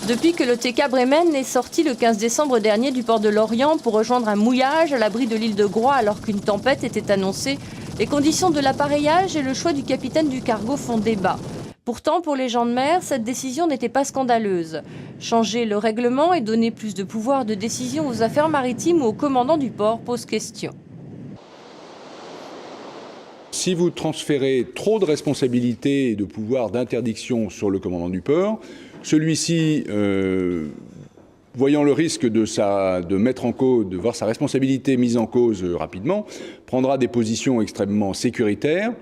Depuis que le TK Bremen est sorti le 15 décembre dernier du port de Lorient pour rejoindre un mouillage à l'abri de l'île de Groix alors qu'une tempête était annoncée, les conditions de l'appareillage et le choix du capitaine du cargo font débat. Pourtant, pour les gens de mer, cette décision n'était pas scandaleuse. Changer le règlement et donner plus de pouvoir de décision aux affaires maritimes ou au commandant du port pose question. Si vous transférez trop de responsabilités et de pouvoir d'interdiction sur le commandant du port, celui-ci, voyant le risque de mettre en cause, de voir sa responsabilité mise en cause rapidement, prendra des positions extrêmement sécuritaires.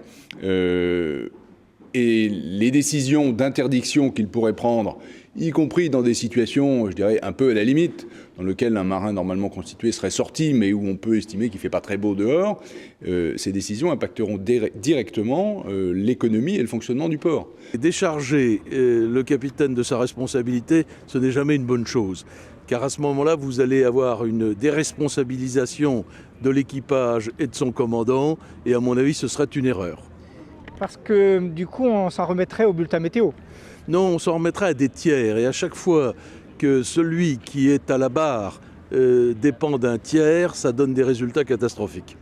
Et les décisions d'interdiction qu'il pourrait prendre, y compris dans des situations, je dirais, un peu à la limite, dans lesquelles un marin normalement constitué serait sorti, mais où on peut estimer qu'il ne fait pas très beau dehors, ces décisions impacteront directement l'économie et le fonctionnement du port. Décharger le capitaine de sa responsabilité, ce n'est jamais une bonne chose. Car à ce moment-là, vous allez avoir une déresponsabilisation de l'équipage et de son commandant, et à mon avis, ce serait une erreur. Parce que du coup, on s'en remettrait au bulletin météo. Non, on s'en remettrait à des tiers. Et à chaque fois que celui qui est à la barre dépend d'un tiers, ça donne des résultats catastrophiques.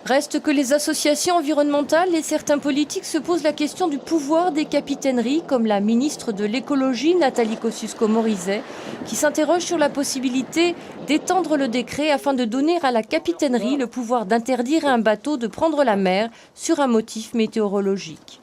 Reste que les associations environnementales et certains politiques se posent la question du pouvoir des capitaineries, comme la ministre de l'écologie, Nathalie Kosciusko-Morizet, qui s'interroge sur la possibilité d'étendre le décret afin de donner à la capitainerie le pouvoir d'interdire à un bateau de prendre la mer sur un motif météorologique.